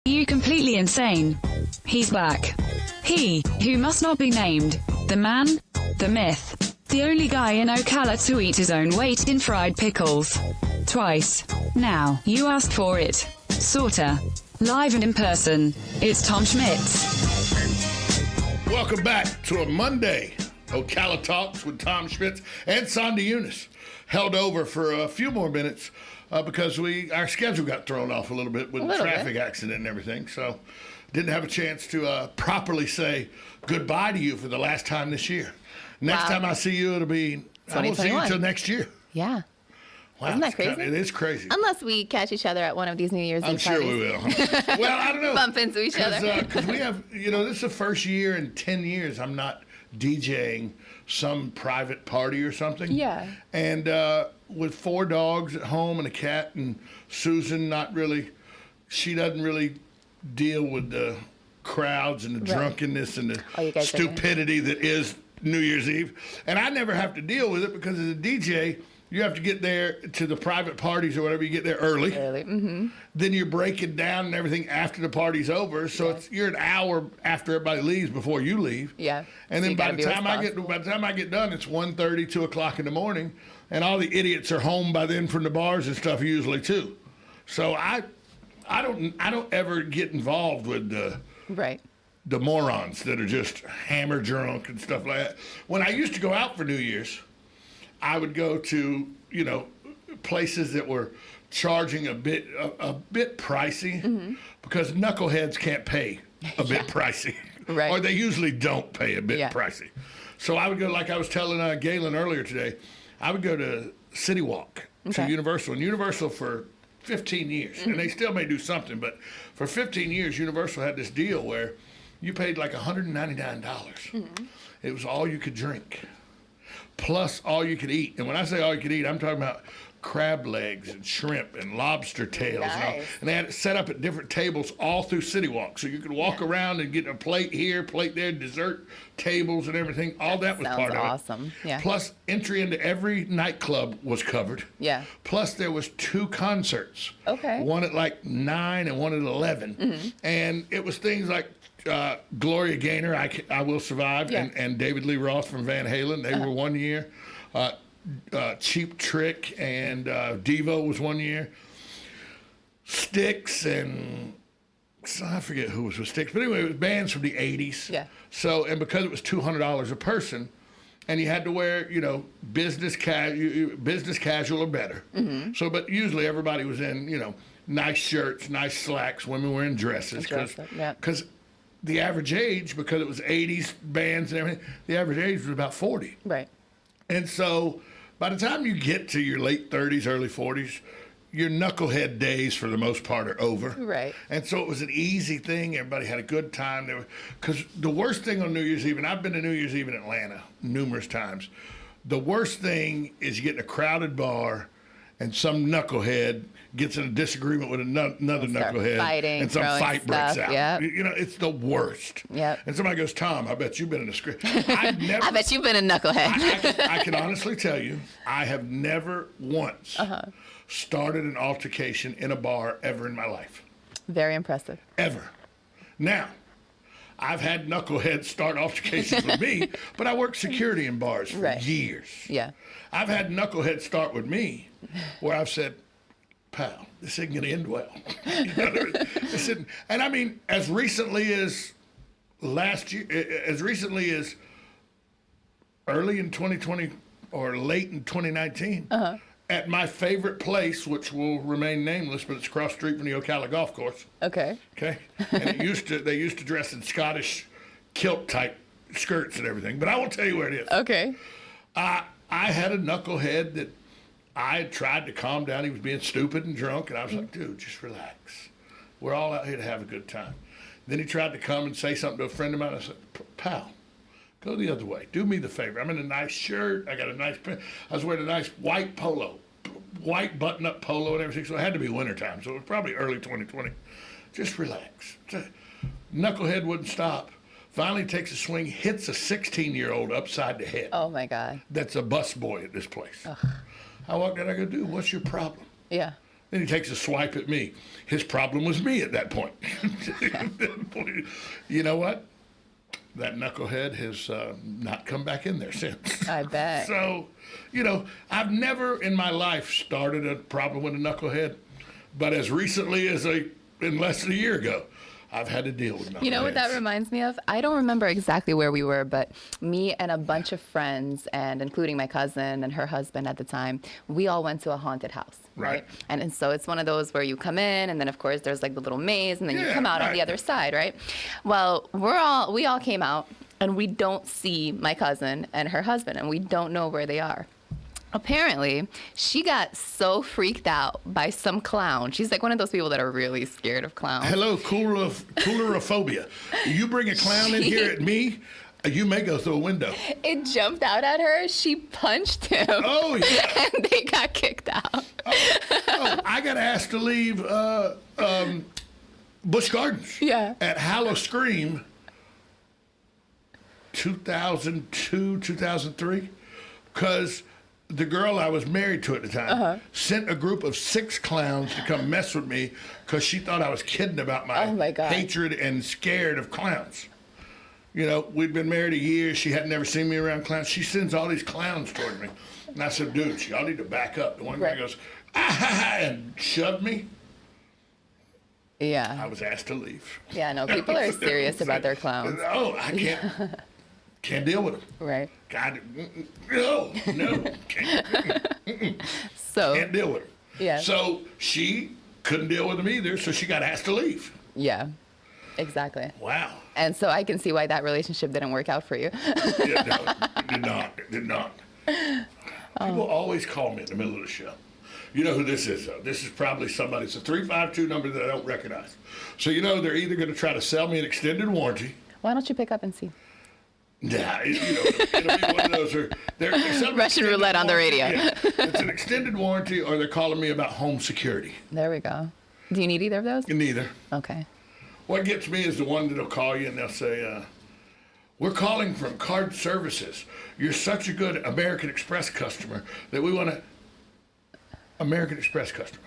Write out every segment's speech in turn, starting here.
You completely insane. He's back. He, who must not be named. The man, the myth. The only guy in Ocala to eat his own weight in fried pickles. Twice. Now, you asked for it. Sorta. Live and in person. It's Tom Schmitz. Welcome back to a Monday Ocala Talks with Tom Schmitz and Sonda Eunice. Held over for a few more minutes because our schedule got thrown off a little bit with the traffic accident and everything. So didn't have a chance to properly say goodbye to you for the last time this year. Next time I see you, it'll be, I won't see you until next year. Yeah. Wow, isn't that crazy? It is crazy. Unless we catch each other at one of these New Year's Eve I'm sure we will. Well, I don't know. Bump into each other. Because we have, this is the first year in 10 years I'm not DJing some private party or something. Yeah. And with 4 dogs at home and a cat, and Susan she doesn't really deal with the crowds and the drunkenness and the stupidity that is New Year's Eve. And I never have to deal with it because as a DJ, you have to get there to the private parties or whatever. You get there early. Then you're breaking down and everything after the party's over. So you're an hour after everybody leaves before you leave. Yeah. And then by the time I get done, it's 1:30, 2 o'clock in the morning, and all the idiots are home by then from the bars and stuff usually too. So I don't ever get involved with the morons that are just hammer drunk and stuff like that. When I used to go out for New Year's, I would go to, places that were charging a bit pricey because knuckleheads can't pay a bit pricey. Right. Or they usually don't pay a bit pricey. So I would go, like I was telling Galen earlier today, I would go to City Walk to Universal. And Universal for 15 years, and they still may do something, but for 15 years, Universal had this deal where you paid like $199. It was all you could drink, plus all you could eat. And when I say all you could eat, I'm talking about crab legs and shrimp and lobster tails. Nice. And they had it set up at different tables all through City Walk. So you could walk around and get a plate here, plate there, dessert tables and everything. All that was part of it. Awesome. Yeah. Plus entry into every nightclub was covered. Yeah. Plus there was 2 concerts. Okay. One at like 9 and one at 11. And it was things like Gloria Gaynor, I Will Survive, and David Lee Roth from Van Halen. They were one year. Cheap Trick and Devo was one year. Styx and I forget who was with Styx, but anyway, it was bands from the 80s. Yeah. So, and because it was $200 a person, and you had to wear, business casual or better. So, but usually everybody was in, nice shirts, nice slacks. Women were in dresses because the average age, because it was 80s bands and everything, the average age was about 40. Right. And so by the time you get to your late 30s, early 40s, your knucklehead days for the most part are over. Right. And so it was an easy thing. Everybody had a good time. Because the worst thing on New Year's Eve, and I've been to New Year's Eve in Atlanta numerous times, the worst thing is you get in a crowded bar and some knucklehead gets in a disagreement with another knucklehead, fighting, and some fight breaks out. Yep. It's the worst. Yep. And somebody goes, Tom, I bet you've been in a script. I bet you've been a knucklehead. I can honestly tell you, I have never once started an altercation in a bar ever in my life. Very impressive. Ever. Now, I've had knuckleheads start altercations with me, but I worked security in bars for years. Yeah. I've had knuckleheads start with me where I've said, pal, this isn't going to end well. And I mean, as recently as last year, as recently as early in 2020 or late in 2019, at my favorite place, which will remain nameless, but it's across the street from the Ocala golf course. Okay. And they used to dress in Scottish kilt type skirts and everything, but I won't tell you where it is. Okay. I had a knucklehead that I had tried to calm down. He was being stupid and drunk, and I was like, dude, just relax. We're all out here to have a good time. Then he tried to come and say something to a friend of mine. I said, pal, go the other way. Do me the favor. I'm in a nice shirt. I got a nice pen. I was wearing a nice white polo, white button-up polo and everything, so it had to be wintertime, so it was probably early 2020. Just relax. Knucklehead wouldn't stop. Finally takes a swing, hits a 16-year-old upside the head. Oh, my God. That's a busboy at this place. I walked in, I go, dude, what's your problem? Yeah. Then he takes a swipe at me. His problem was me at that point. You know what? That knucklehead has not come back in there since. I bet. So, I've never in my life started a problem with a knucklehead, but as recently as in less than a year ago, I've had to deal with knuckleheads. You know what that reminds me of? I don't remember exactly where we were, but me and a bunch of friends, and including my cousin and her husband at the time, we all went to a haunted house. Right. And so it's one of those where you come in, and then of course there's like the little maze, and then you come out on the other side, right? Well, we all came out, and we don't see my cousin and her husband, and we don't know where they are. Apparently, she got so freaked out by some clown. She's like one of those people that are really scared of clowns. Hello, coulrophobia. You bring a clown in here at me, you may go through a window. It jumped out at her. She punched him. Oh, yeah. And they got kicked out. I got asked to leave Busch Gardens. Yeah. At Halloween 2002, 2003, because the girl I was married to at the time sent a group of 6 clowns to come mess with me because she thought I was kidding about my hatred and scared of clowns. We'd been married a year. She had never seen me around clowns. She sends all these clowns toward me. And I said, dude, y'all need to back up. The one guy goes, and shoved me. Yeah. I was asked to leave. Yeah, no, people are serious about their clowns. Oh, I can't deal with them. Right. God, no, can't deal with them. Yeah. So she couldn't deal with them either, so she got asked to leave. Yeah, exactly. Wow. And so I can see why that relationship didn't work out for you. No, it did not. People always call me in the middle of the show. You know who this is, though. This is probably somebody. It's a 352 number that I don't recognize. So they're either going to try to sell me an extended warranty. Why don't you pick up and see? Nah, it'll be one of those. They're Russian roulette on the radio. Yeah, it's an extended warranty, or they're calling me about home security. There we go. Do you need either of those? Neither. Okay. What gets me is the one that'll call you and they'll say, we're calling from Card Services. You're such a good American Express customer that we want to... American Express customer.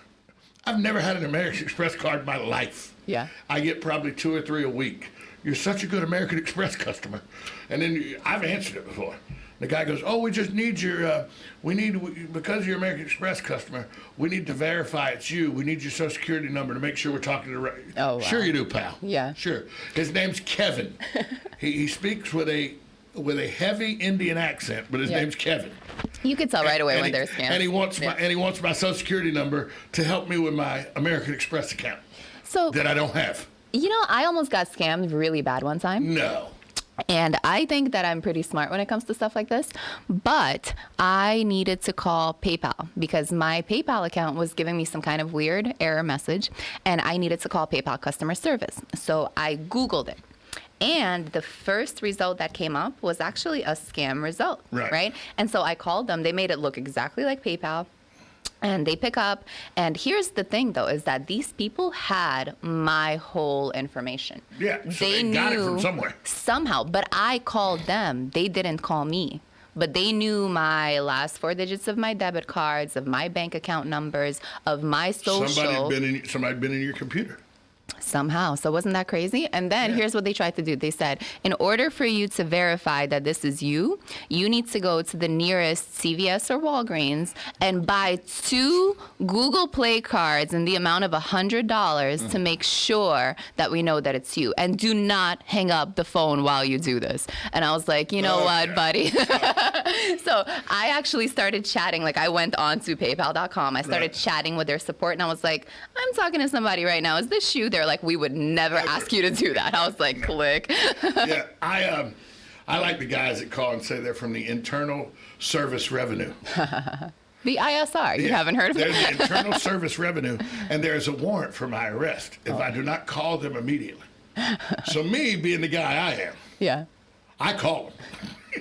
I've never had an American Express card in my life. Yeah. I get probably 2 or 3 a week. You're such a good American Express customer. And then I've answered it before. The guy goes, we just need your, because you're an American Express customer, we need to verify it's you. We need your social security number to make sure we're talking to the right. Oh, wow. Sure you do, pal. Yeah. Sure. His name's Kevin. he speaks with a heavy Indian accent, but his name's Kevin. You could tell right away when they're scams. And he wants my social security number to help me with my American Express account. That I don't have. I almost got scammed really bad one time. No. And I think that I'm pretty smart when it comes to stuff like this, but I needed to call PayPal because my PayPal account was giving me some kind of weird error message, and I needed to call PayPal customer service. So I Googled it. And the first result that came up was actually a scam result, right? And so I called them. They made it look exactly like PayPal. And they pick up. And here's the thing, though, is that these people had my whole information. Yeah, so they got it from somewhere. Somehow. But I called them. They didn't call me. But they knew my last 4 digits of my debit cards, of my bank account numbers, of my social. Somebody been in your computer. Somehow. So wasn't that crazy? And then here's what they tried to do. They said, in order for you to verify that this is you, you need to go to the nearest CVS or Walgreens and buy 2 Google Play cards in the amount of $100 to make sure that we know that it's you. And do not hang up the phone while you do this. And I was like, you know what, buddy? So I actually started chatting. Like I went on to PayPal.com. I started chatting with their support, and I was like, I'm talking to somebody right now. Is this you? They're like, we would never ask you to do that. I was like, click. Yeah, I like the guys that call and say they're from the Internal Service Revenue. The ISR. You haven't heard of it? They're the Internal Service Revenue, and there's a warrant for my arrest if I do not call them immediately. So me being the guy I am, I call them.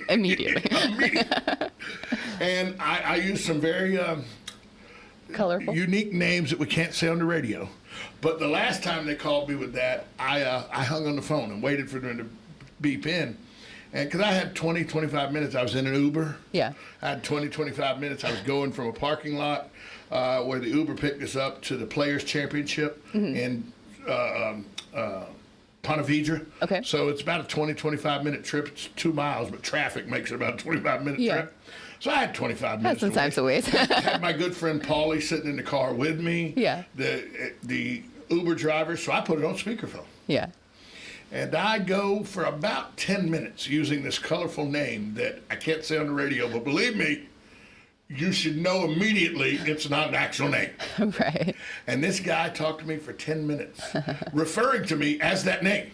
Immediately. And I use some very colorful, unique names that we can't say on the radio. But the last time they called me with that, I hung on the phone and waited for them to beep in. And because I had 20, 25 minutes, I was in an Uber. Yeah. I had 20, 25 minutes. I was going from a parking lot where the Uber picked us up to the Players Championship in Ponte Vedra. Okay. So it's about a 20, 25 minute trip. It's 2 miles, but traffic makes it about a 25-minute trip. So I had 25 minutes. Had some time to wait. I had my good friend Paulie sitting in the car with me. Yeah. The Uber driver. So I put it on speakerphone. Yeah. And I go for about 10 minutes using this colorful name that I can't say on the radio, but believe me, you should know immediately it's not an actual name. Right. And this guy talked to me for 10 minutes, referring to me as that name.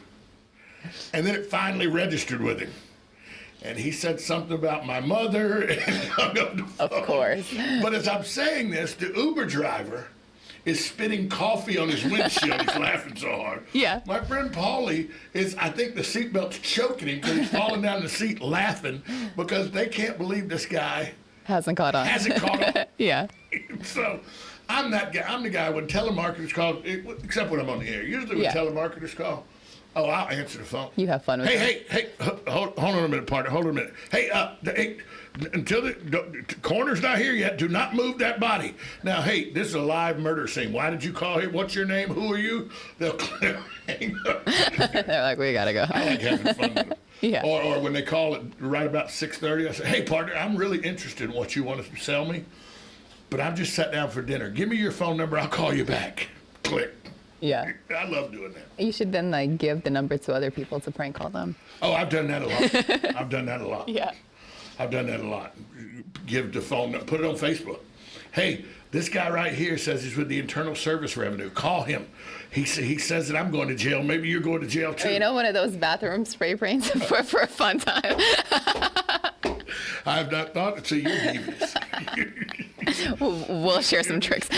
And then it finally registered with him. And he said something about my mother and hung up the phone. Of course. But as I'm saying this, the Uber driver is spitting coffee on his windshield. He's laughing so hard. Yeah. My friend Paulie is, I think the seatbelt's choking him because he's falling down the seat laughing because they can't believe this guy Hasn't caught on. hasn't caught on. Yeah. So I'm that guy. I'm the guy when telemarketers call, except when I'm on the air. Usually when telemarketers call, I'll answer the phone. You have fun with Hey, hold on a minute, partner. Hold on a minute. Hey, until the coroner's not here yet, do not move that body. Now, hey, this is a live murder scene. Why did you call here? What's your name? Who are you? They'll hang up. They're like, we gotta go. I like having fun with them. Yeah. Or when they call it right about 6:30, I say, hey, partner, I'm really interested in what you want to sell me, but I've just sat down for dinner. Give me your phone number. I'll call you back. Click. Yeah. I love doing that. You should then like give the number to other people to prank call them. Oh, I've done that a lot. I've done that a lot. Yeah. I've done that a lot. Give the phone number. Put it on Facebook. Hey, this guy right here says he's with the Internal Service Revenue. Call him. He says that I'm going to jail. Maybe you're going to jail too. You know, one of those bathroom spray pranks for a fun time. I've not thought. So you're devious. We'll share some tricks.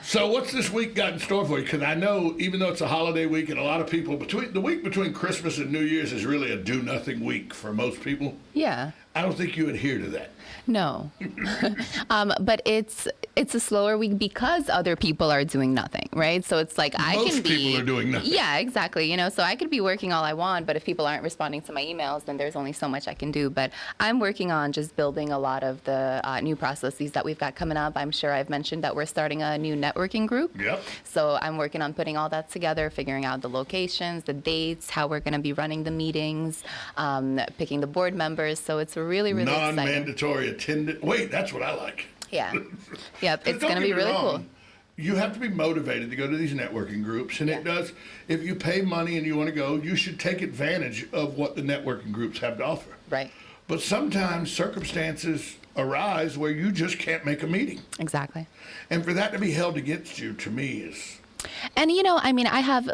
So what's this week got in store for you? Because I know even though it's a holiday week and a lot of people, the week between Christmas and New Year's is really a do-nothing week for most people. Yeah. I don't think you adhere to that. No. But it's a slower week because other people are doing nothing, right? So it's like Most people are doing nothing. Yeah, exactly. You know, so I could be working all I want, but if people aren't responding to my emails, then there's only so much I can do. But I'm working on just building a lot of the new processes that we've got coming up. I'm sure I've mentioned that we're starting a new networking group. Yep. So I'm working on putting all that together, figuring out the locations, the dates, how we're going to be running the meetings, picking the board members. So it's really, really exciting. Non-mandatory attendance. Wait, that's what I like. Yeah. Yep. It's Don't going to be get me really wrong. cool. You have to be motivated to go to these networking groups, and it does. If you pay money and you want to go, you should take advantage of what the networking groups have to offer. Right. But sometimes circumstances arise where you just can't make a meeting. Exactly. And for that to be held against you, to me, is... And, you know, I mean, I have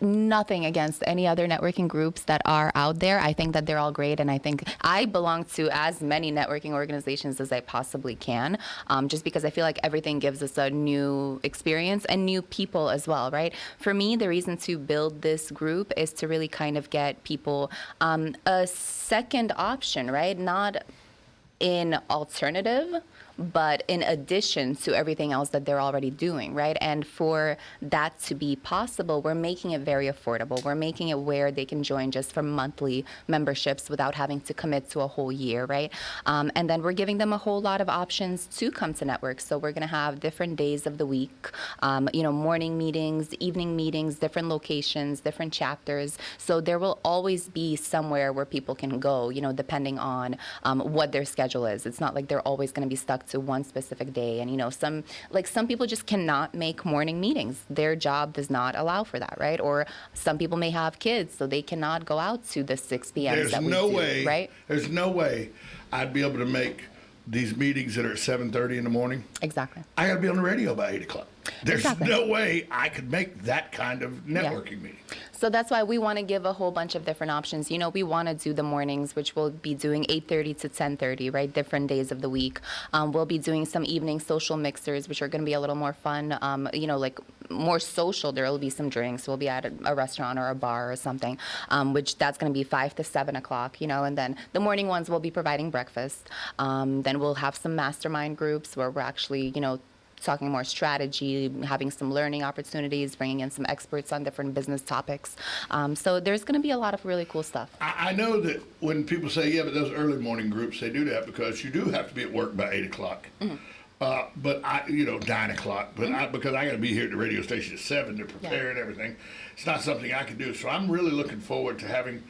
nothing against any other networking groups that are out there. I think that they're all great. And I think I belong to as many networking organizations as I possibly can, just because I feel like everything gives us a new experience and new people as well, right? For me, the reason to build this group is to really kind of get people a second option, right? Not in alternative, but in addition to everything else that they're already doing, right? And for that to be possible, we're making it very affordable. We're making it where they can join just for monthly memberships without having to commit to a whole year, right? And then we're giving them a whole lot of options to come to network. So we're gonna have different days of the week, you know, morning meetings, evening meetings, different locations, different chapters. So there will always be somewhere where people can go, you know, depending on what their schedule is. It's not like they're always gonna be stuck to one specific day. And, you know, some people just cannot make morning meetings. Their job does not allow for that, right? Or some people may have kids, so they cannot go out to the 6 p.m. that we do, right? There's no way I'd be able to make these meetings that are at 7:30 in the morning. Exactly. I got to be on the radio by 8 o'clock. There's Exactly. no way I could make that kind of networking meeting. So that's why we want to give a whole bunch of different options. You know, we want to do the mornings, which we'll be doing 8:30 to 10:30, right? Different days of the week. We'll be doing some evening social mixers, which are going to be a little more fun, you know, like more social. There will be some drinks. We'll be at a restaurant or a bar or something, which that's going to be 5 to 7 o'clock, you know, and then the morning ones will be providing breakfast. Then we'll have some mastermind groups where we're actually, you know, talking more strategy, having some learning opportunities, bringing in some experts on different business topics. So there's going to be a lot of really cool stuff. I know that when people say, yeah, but those early morning groups, they do that because you do have to be at work by 8 o'clock. But 9 o'clock. But because I got to be here at the radio station at 7 to prepare and everything, it's not something I can do. So I'm really looking forward to having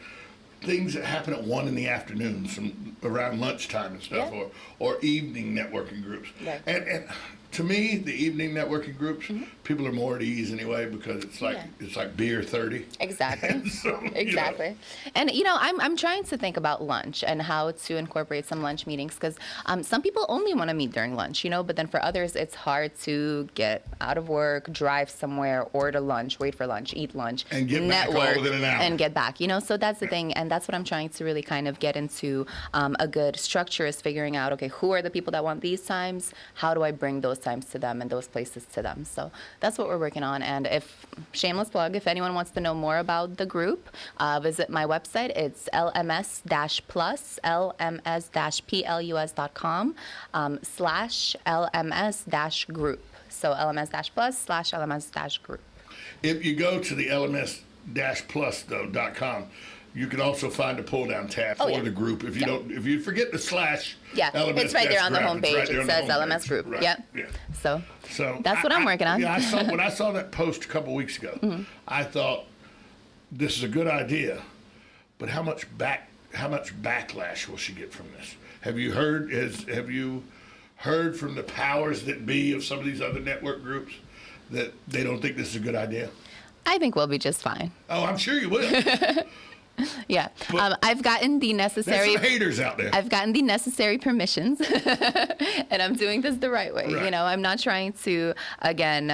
things that happen at 1 in the afternoon, some around lunchtime and stuff, or evening networking groups. Right. And to me, the evening networking groups, people are more at ease anyway because it's like beer 30. Exactly. And so, exactly. And I'm trying to think about lunch and how to incorporate some lunch meetings because some people only want to meet during lunch, but then for others it's hard to get out of work, drive somewhere, order lunch, wait for lunch, eat lunch, and get network, back all within an hour. and get back. So that's the thing, and that's what I'm trying to really kind of get into. A good structure is figuring out, okay, who are the people that want these times? How do I bring those times to them and those places to them? So that's what we're working on. And shameless plug, if anyone wants to know more about the group, visit my website. It's lms-plus, lms-plus.com /lms-group. So lms-plus/lms-group. If you go to the lms-plus.com, you can also find a pull-down tab for the group. If you forget the slash, LMS it's right there on the homepage. It says LMS Group. Right. Yep. Yeah. So that's what I'm working on. Yeah, when I saw that post a couple weeks ago, I thought this is a good idea, but how much backlash will she get from this? Have you heard from the powers that be of some of these other network groups that they don't think this is a good idea? I think we'll be just fine. Oh, I'm sure you will. Yeah, I've gotten the necessary. There's some haters out there. I've gotten the necessary permissions, and I'm doing this the right way. Right. I'm not trying to, again,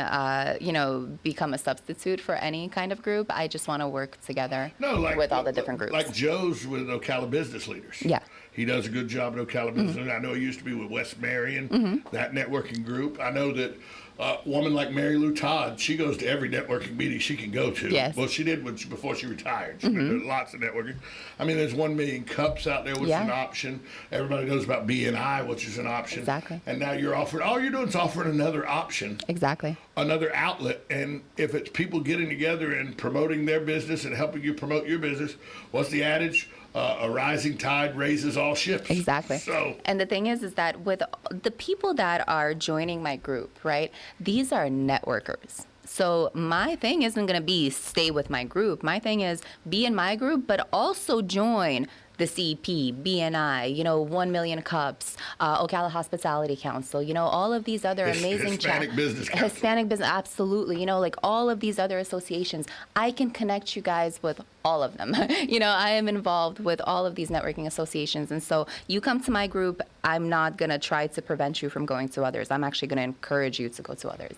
become a substitute for any kind of group. I just want to work together with all the different groups. Like Joe's with Ocala Business Leaders. Yeah. He does a good job at Ocala Business Leaders. I know he used to be with West Marion, that networking group. I know that a woman like Mary Lou Todd, she goes to every networking meeting she can go to. Yes. Well, she did before she retired. She's been doing lots of networking. I mean, there's 1 million cups out there, which is an option. Everybody knows about BNI, which is an option. Exactly. And now you're offering, all you're doing is offering another option. Exactly. Another outlet. And if it's people getting together and promoting their business and helping you promote your business, what's the adage? A rising tide raises all ships. Exactly. So, and the thing is that with the people that are joining my group, right, these are networkers. So my thing isn't going to be stay with my group. My thing is be in my group, but also join the CP, BNI, 1 Million Cups, Ocala Hospitality Council, all of these other amazing Hispanic Business Council. Hispanic Business, absolutely. Like all of these other associations, I can connect you guys with all of them. I am involved with all of these networking associations. And so you come to my group, I'm not going to try to prevent you from going to others. I'm actually going to encourage you to go to others.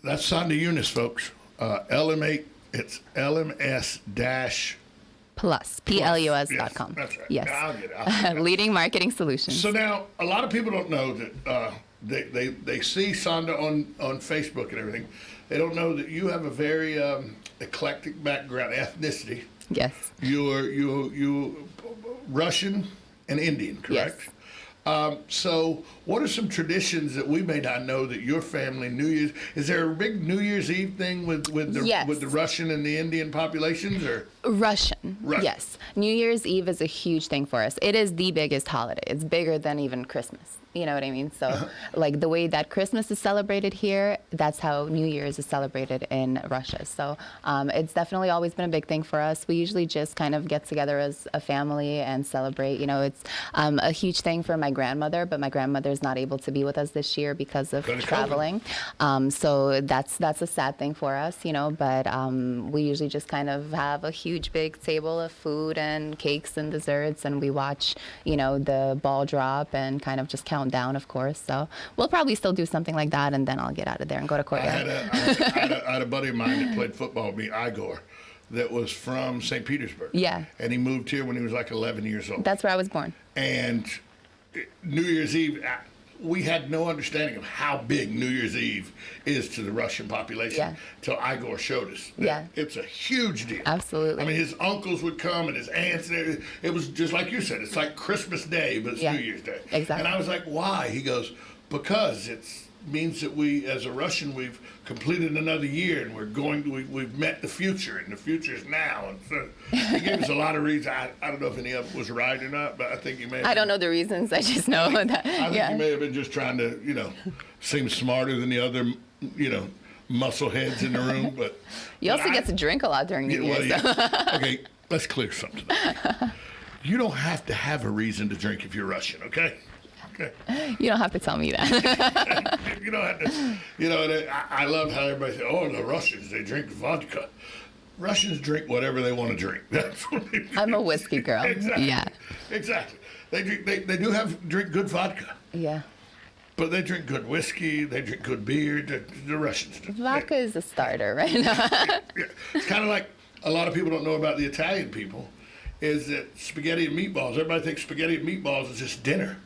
That's Sonda Eunice, folks. LM8, it's LMS- Plus, plus.com. That's right. Yes. I'll get it. Leading Marketing Solutions. So now, a lot of people don't know that they see Sonda on Facebook and everything. They don't know that you have a very eclectic background, ethnicity. Yes. You Russian and Indian, correct? Yes. So what are some traditions that we may not know that your family, New Year's, is there a big New Year's Eve thing with the Russian and the Indian populations, or? Russian, yes. New Year's Eve is a huge thing for us. It is the biggest holiday. It's bigger than even Christmas. You know what I mean? So like the way that Christmas is celebrated here, that's how New Year's is celebrated in Russia. So it's definitely always been a big thing for us. We usually just kind of get together as a family and celebrate. It's a huge thing for my grandmother, but my grandmother is not able to be with us this year because of traveling. So that's a sad thing for us, but we usually just kind of have a huge big table of food and cakes and desserts, and we watch, the ball drop and kind of just count down, of course. So we'll probably still do something like that, and then I'll get out of there and go to courtyard. I had a buddy of mine that played football with me, Igor, that was from St. Petersburg. Yeah. And he moved here when he was like 11 years old. That's where I was born. And New Year's Eve, we had no understanding of how big New Year's Eve is to the Russian population until Igor showed us. It's a huge deal. Absolutely. I mean, his uncles would come and his aunts and everything. It was just like you said. It's like Christmas Day, but it's New Year's Day. Exactly. And I was like, why? He goes, because it's means that we, as a Russian, we've completed another year, and we've met the future, and the future is now. And so he gave us a lot of reasons. I don't know if any of it was right or not, but I think he may have I don't know the reasons. I just know that. I think he may have been just trying to, seem smarter than the other, muscle heads in the room. But you also get to drink a lot during the year. Well, okay, let's clear something up. You don't have to have a reason to drink if you're Russian, okay? Okay. You don't have to tell me that. You don't have to. I love how everybody says, "Oh, the Russians, they drink vodka." Russians drink whatever they want to drink. That's what they do. I'm a whiskey girl. Exactly. Yeah. Exactly. They drink good vodka. Yeah. But they drink good whiskey. They drink good beer. The Russians do. Vodka is a starter right now. Yeah. It's kind of like a lot of people don't know about the Italian people, is that spaghetti and meatballs. Everybody thinks spaghetti and meatballs is just dinner.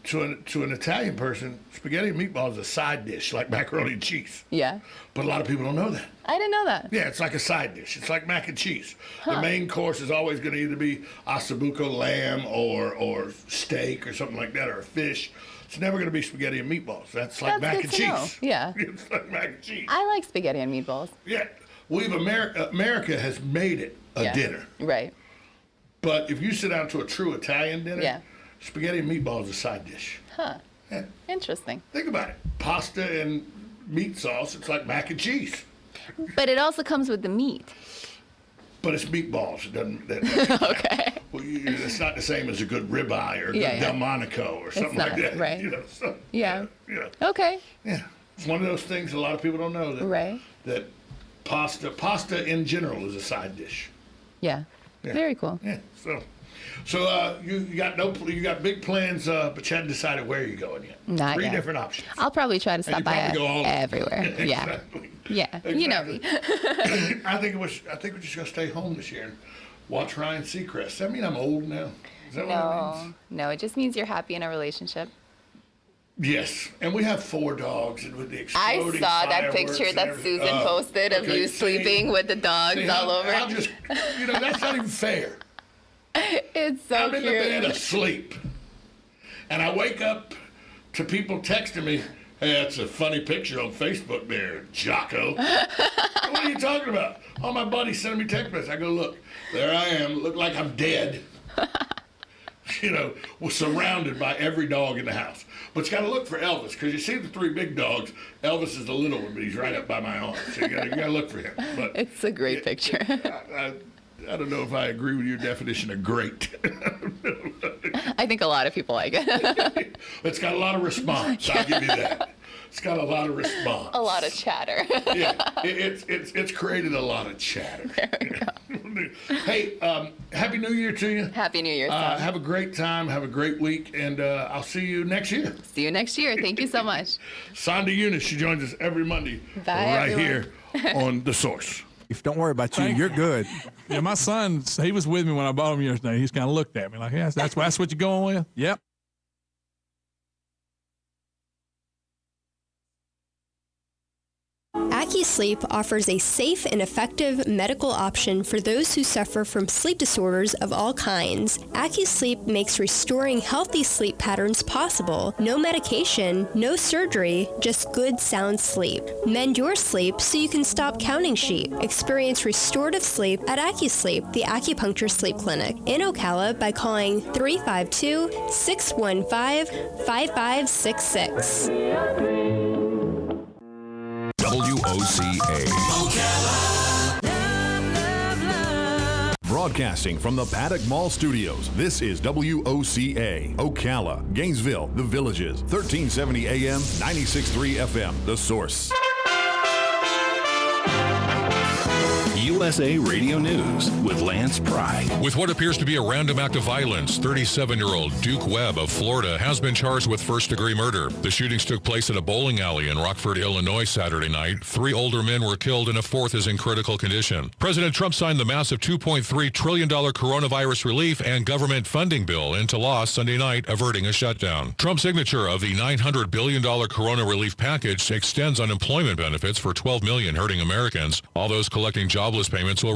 To an Italian person, spaghetti and meatballs is a side dish, like macaroni and cheese. Yeah. But a lot of people don't know that. I didn't know that. Yeah, it's like a side dish. It's like mac and cheese. The main course is always going to either be ossobuco lamb or steak or something like that, or a fish. It's never going to be spaghetti and meatballs. That's like mac and cheese. Know. Yeah. It's like mac and cheese. I like spaghetti and meatballs. Yeah. America has made it a dinner. Right. But if you sit down to a true Italian dinner, Yeah. spaghetti and meatballs is a side dish. Huh. Yeah. Interesting. Think about it. Pasta and meat sauce, it's like mac and cheese. But it also comes with the meat. But it's meatballs. It doesn't. Okay. Well, it's not the same as a good ribeye or a good Delmonico or something not, like that. right. So, Yeah. Yeah. Okay. Yeah. It's one of those things a lot of people don't know that. Right. That pasta in general is a side dish. Yeah. Yeah. Very cool. Yeah. So you got big plans, but you haven't decided where you're going yet. Not Three yet. different options. I'll probably try to stop by probably go all over. everywhere. Yeah. Exactly. Yeah. Exactly. You know me. I think we're just gonna stay home this year and watch Ryan Seacrest. Does that mean I'm old now? Is that what it means? No, it just means you're happy in a relationship. Yes, and we have 4 dogs, and with the I exploding saw that fireworks picture and that everything. Susan posted of okay, you sleeping with the dogs all over. I'll just, that's not even fair. It's so I'm in the bed cute. asleep, and I wake up to people texting me, "Hey, that's a funny picture on Facebook there, Jocko." What are you talking about? All my buddies sending me text messages. I go, "Look, there I am, look like I'm dead." Was surrounded by every dog in the house. But you got to look for Elvis, because you see the 3 big dogs. Elvis is the little one, but he's right up by my arm. So you got to look for him. But It's a great picture. I don't know if I agree with your definition of great. I think a lot of people like it. It's got a lot of response. I'll give you that. It's got a lot of response. A lot of chatter. Yeah, it's created a lot of chatter. Hey, Happy New Year to you. Happy New Year, son. Have a great time. Have a great week, and I'll see you next year. See you next year. Thank you so much. Sonda Eunice, she joins us every Monday Bye, everyone. here on The Source. If don't worry about you, you're good. Yeah, my son, he was with me when I bought him yesterday. He's kind of looked at me like, "Yeah, that's what you're going with?" Yep. AccuSleep offers a safe and effective medical option for those who suffer from sleep disorders of all kinds. AccuSleep makes restoring healthy sleep patterns possible. No medication, no surgery, just good sound sleep. Mend your sleep so you can stop counting sheep. Experience restorative sleep at AccuSleep, the acupuncture sleep clinic in Ocala, by calling 352-615-5566. WOCA. Broadcasting from the Paddock Mall Studios, this is WOCA, Ocala, Gainesville, The Villages, 1370 AM, 96.3 FM, The Source. USA Radio News with Lance Pry. With what appears to be a random act of violence, 37-year-old Duke Webb of Florida has been charged with first-degree murder. The shootings took place at a bowling alley in Rockford, Illinois Saturday night. 3 older men were killed and a 4th is in critical condition. President Trump signed the massive $2.3 trillion coronavirus relief and government funding bill into law Sunday night, averting a shutdown. Trump's signature of the $900 billion corona relief package extends unemployment benefits for 12 million hurting Americans. All those collecting jobless payments will